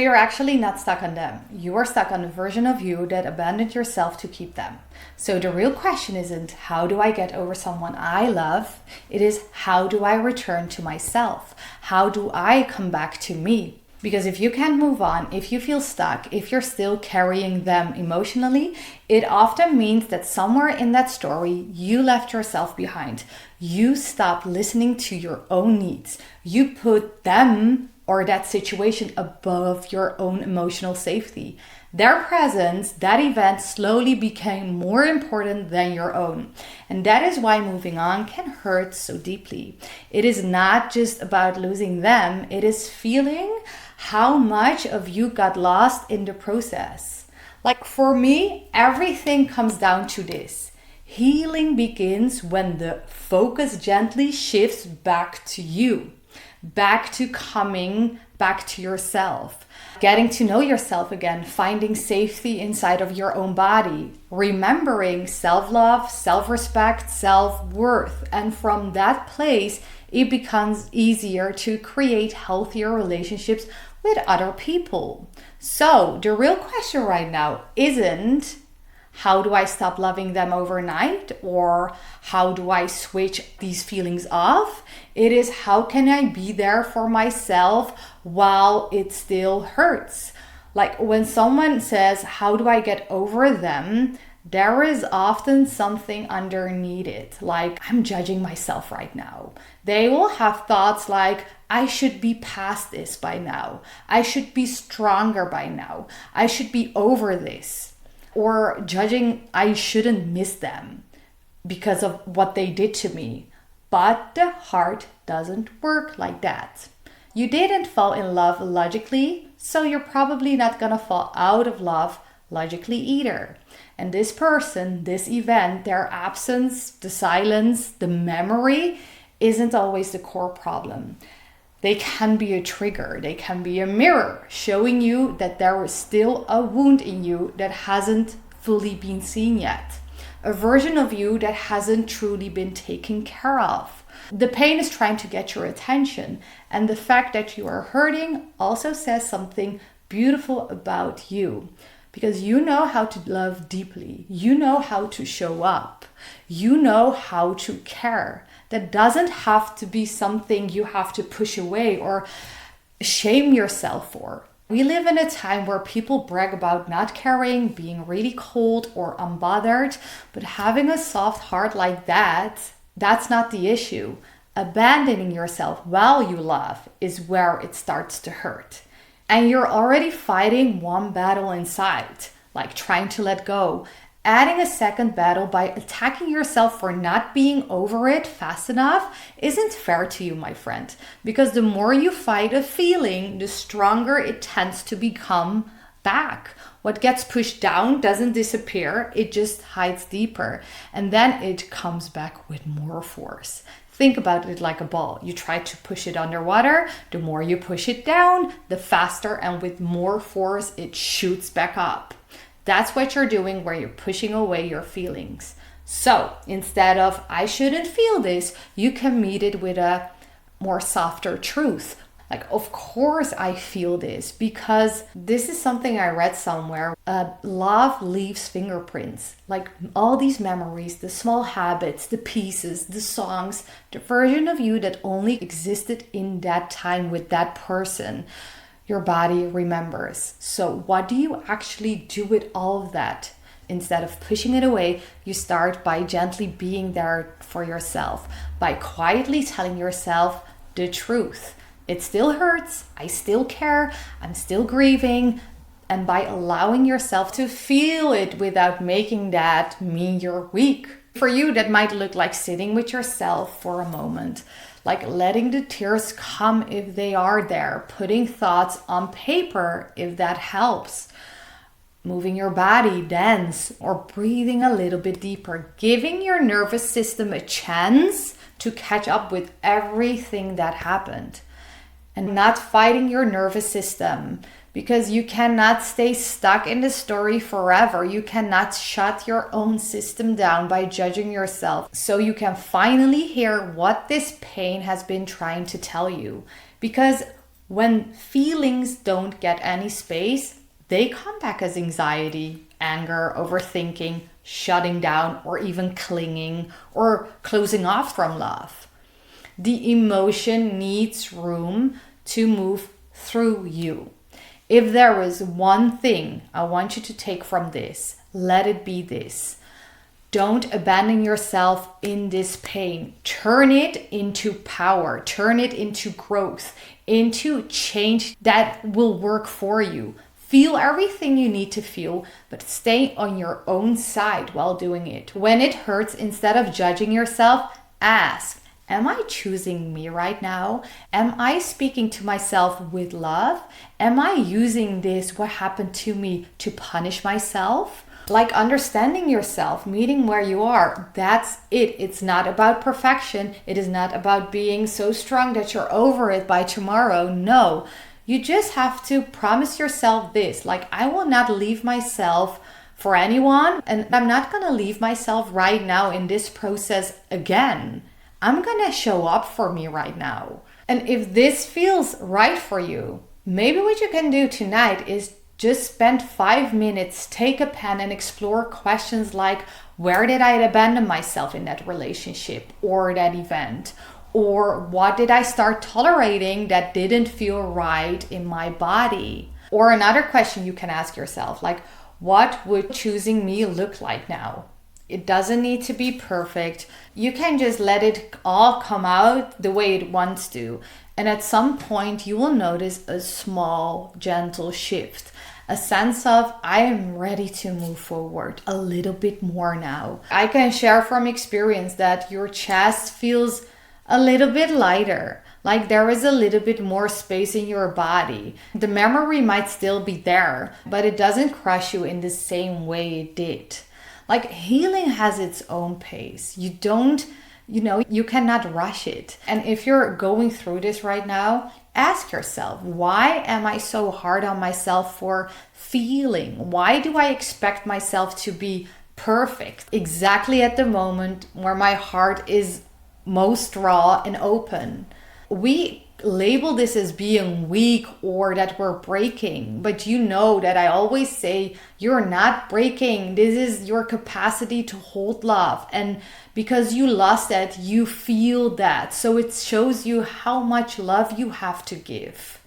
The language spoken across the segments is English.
You're actually not stuck on them. You are stuck on the version of you that abandoned yourself to keep them. So the real question isn't how do I get over someone I love? It is how do I return to myself? How do I come back to me? Because if you can't move on, if you feel stuck, if you're still carrying them emotionally, it often means that somewhere in that story, you left yourself behind. You stopped listening to your own needs. You put them or that situation above your own emotional safety. Their presence, that event slowly became more important than your own. And that is why moving on can hurt so deeply. It is not just about losing them, it is feeling how much of you got lost in the process. Like for me, everything comes down to this. Healing begins when the focus gently shifts back to you, back to coming back to yourself, getting to know yourself again, finding safety inside of your own body, remembering self-love, self-respect, self-worth. And from that place, it becomes easier to create healthier relationships with other people. So the real question right now isn't how do I stop loving them overnight, or how do I switch these feelings off? It is how can I be there for myself while it still hurts? Like when someone says, how do I get over them? There is often something underneath it, like I'm judging myself right now. They will have thoughts like, I should be past this by now. I should be stronger by now. I should be over this. Or judging, I shouldn't miss them because of what they did to me. But the heart doesn't work like that. You didn't fall in love logically, so you're probably not gonna fall out of love logically either. And this person, this event, their absence, the silence, the memory isn't always the core problem. They can be a trigger, they can be a mirror showing you that there is still a wound in you that hasn't fully been seen yet. A version of you that hasn't truly been taken care of. The pain is trying to get your attention, and the fact that you are hurting also says something beautiful about you. Because you know how to love deeply, you know how to show up, you know how to care. That doesn't have to be something you have to push away or shame yourself for. We live in a time where people brag about not caring, being really cold or unbothered, but having a soft heart like that, that's not the issue. Abandoning yourself while you love is where it starts to hurt. And you're already fighting one battle inside, like trying to let go. Adding a second battle by attacking yourself for not being over it fast enough isn't fair to you, my friend. Because the more you fight a feeling, the stronger it tends to become back. What gets pushed down doesn't disappear, it just hides deeper. And then it comes back with more force. Think about it like a ball. You try to push it underwater. The more you push it down, the faster and with more force it shoots back up. That's what you're doing where you're pushing away your feelings. So instead of I shouldn't feel this, you can meet it with a more softer truth. Like, of course I feel this because this is something I read somewhere. Love leaves fingerprints. Like all these memories, the small habits, the pieces, the songs, the version of you that only existed in that time with that person. Your body remembers. So what do you actually do with all of that? Instead of pushing it away, you start by gently being there for yourself, by quietly telling yourself the truth. It still hurts, I still care, I'm still grieving, and by allowing yourself to feel it without making that mean you're weak. For you, that might look like sitting with yourself for a moment. Like letting the tears come if they are there, putting thoughts on paper if that helps, moving your body, dance, or breathing a little bit deeper, giving your nervous system a chance to catch up with everything that happened, and not fighting your nervous system. Because you cannot stay stuck in the story forever. You cannot shut your own system down by judging yourself. So you can finally hear what this pain has been trying to tell you. Because When feelings don't get any space, they come back as anxiety, anger, overthinking, shutting down, or even clinging or closing off from love. The emotion needs room to move through you. If there is one thing I want you to take from this, let it be this. Don't abandon yourself in this pain. Turn it into power. Turn it into growth, into change that will work for you. Feel everything you need to feel, but stay on your own side while doing it. When it hurts, instead of judging yourself, ask, am I choosing me right now? Am I speaking to myself with love? Am I using this, what happened to me, to punish myself? Like understanding yourself, meeting where you are, that's it. It's not about perfection. It is not about being so strong that you're over it by tomorrow. No, you just have to promise yourself this, like, I will not leave myself for anyone, and I'm not going to leave myself right now in this process again. I'm going to show up for me right now. And if this feels right for you, maybe what you can do tonight is just spend 5 minutes, take a pen and explore questions like, where did I abandon myself in that relationship or that event? Or what did I start tolerating that didn't feel right in my body? Or another question you can ask yourself, like, what would choosing me look like now? It doesn't need to be perfect. You can just let it all come out the way it wants to. And at some point you will notice a small, gentle shift. A sense of, I am ready to move forward a little bit more now. I can share from experience that your chest feels a little bit lighter, like there is a little bit more space in your body. The memory might still be there, but it doesn't crush you in the same way it did. Like healing has its own pace. You cannot rush it. And if you're going through this right now, ask yourself, why am I so hard on myself for feeling? Why do I expect myself to be perfect exactly at the moment where my heart is most raw and open? We label this as being weak or that we're breaking, but you know that I always say you're not breaking. This is your capacity to hold love, and because you lost that, you feel that, so it shows you how much love you have to give.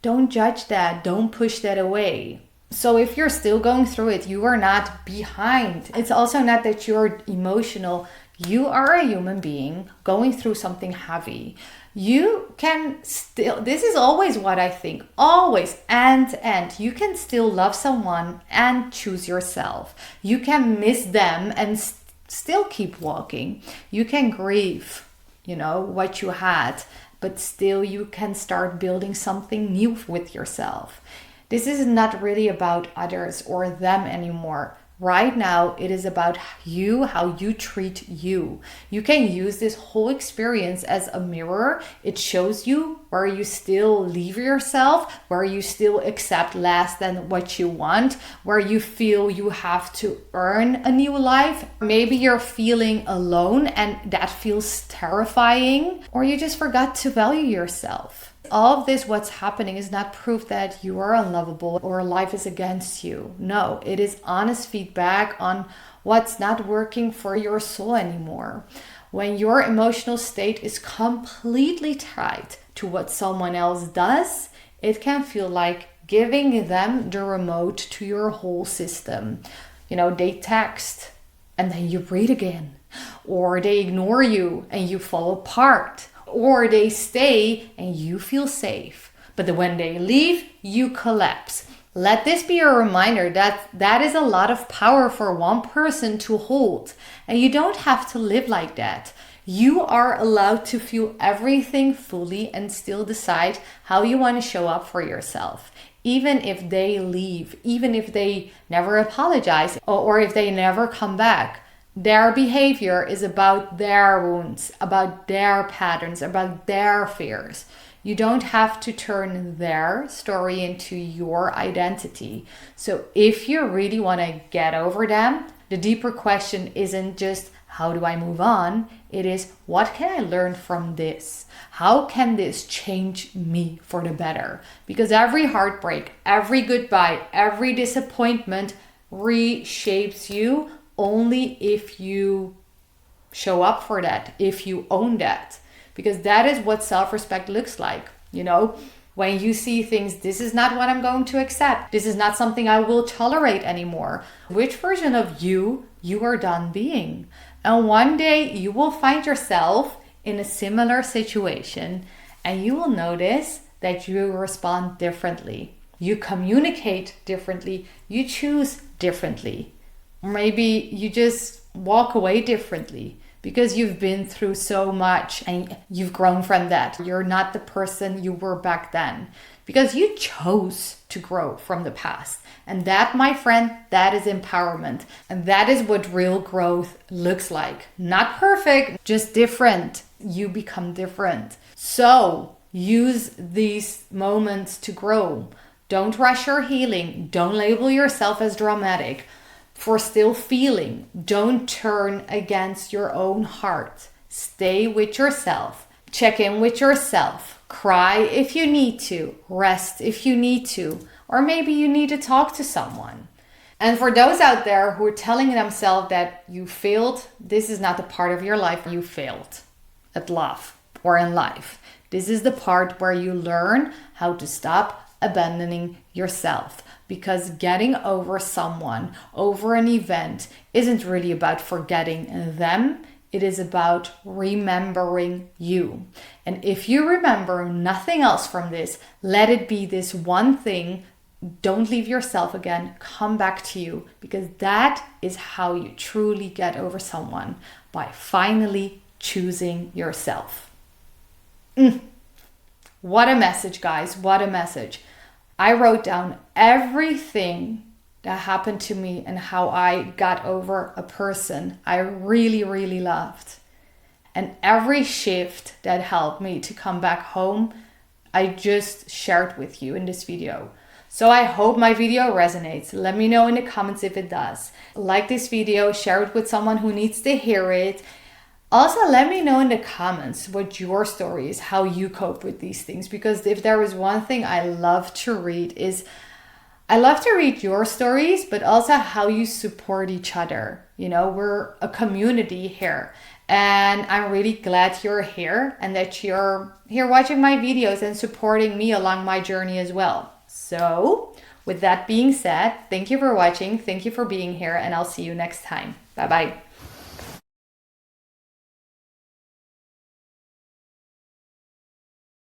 Don't judge that. Don't push that away. So if you're still going through it, you are not behind. It's also not that you're emotional. You are a human being going through something heavy. You can still, this is always what I think, always, and you can still love someone and choose yourself. You can miss them and still keep walking. You can grieve, what you had, but still you can start building something new with yourself. This is not really about others or them anymore. Right now, it is about you, how you treat you. You can use this whole experience as a mirror. It shows you where you still leave yourself, where you still accept less than what you want, where you feel you have to earn a new life. Maybe you're feeling alone and that feels terrifying, or you just forgot to value yourself. All of this, what's happening, is not proof that you are unlovable or life is against you. No, it is honest feedback on what's not working for your soul anymore. When your emotional state is completely tied to what someone else does, it can feel like giving them the remote to your whole system. They text and then you breathe again, or they ignore you and you fall apart. Or they stay and you feel safe, but then when they leave, you collapse. Let this be a reminder that is a lot of power for one person to hold, and you don't have to live like that. You are allowed to feel everything fully and still decide how you want to show up for yourself. Even if they leave, even if they never apologize, or if they never come back. Their behavior is about their wounds, about their patterns, about their fears. You don't have to turn their story into your identity. So if you really want to get over them, the deeper question isn't just how do I move on? It is, what can I learn from this? How can this change me for the better? Because every heartbreak, every goodbye, every disappointment reshapes you only if you show up for that, if you own that. Because that is what self-respect looks like, when you see things, this is not what I'm going to accept. This is not something I will tolerate anymore. Which version of you are done being? And one day you will find yourself in a similar situation and you will notice that you respond differently. You communicate differently. You choose differently. Or maybe you just walk away differently because you've been through so much and you've grown from that. You're not the person you were back then because you chose to grow from the past. And that, my friend, that is empowerment. And that is what real growth looks like. Not perfect, just different. You become different. So use these moments to grow. Don't rush your healing. Don't label yourself as dramatic for still feeling. Don't turn against your own heart. Stay with yourself. Check in with yourself. Cry if you need to. Rest if you need to. Or maybe you need to talk to someone. And for those out there who are telling themselves that you failed, this is not the part of your life you failed at love or in life. This is the part where you learn how to stop abandoning yourself. Because getting over someone, over an event, isn't really about forgetting them. It is about remembering you. And if you remember nothing else from this, let it be this one thing. Don't leave yourself again. Come back to you. Because that is how you truly get over someone. By finally choosing yourself. What a message, guys. What a message. I wrote down everything that happened to me and how I got over a person I really, really loved. And every shift that helped me to come back home, I just shared with you in this video. So I hope my video resonates. Let me know in the comments if it does. Like this video, share it with someone who needs to hear it. Also, let me know in the comments what your story is, how you cope with these things. Because if there is one thing I love to read is, I love to read your stories, but also how you support each other. We're a community here. And I'm really glad you're here and that you're here watching my videos and supporting me along my journey as well. So, with that being said, thank you for watching. Thank you for being here, and I'll see you next time. Bye-bye.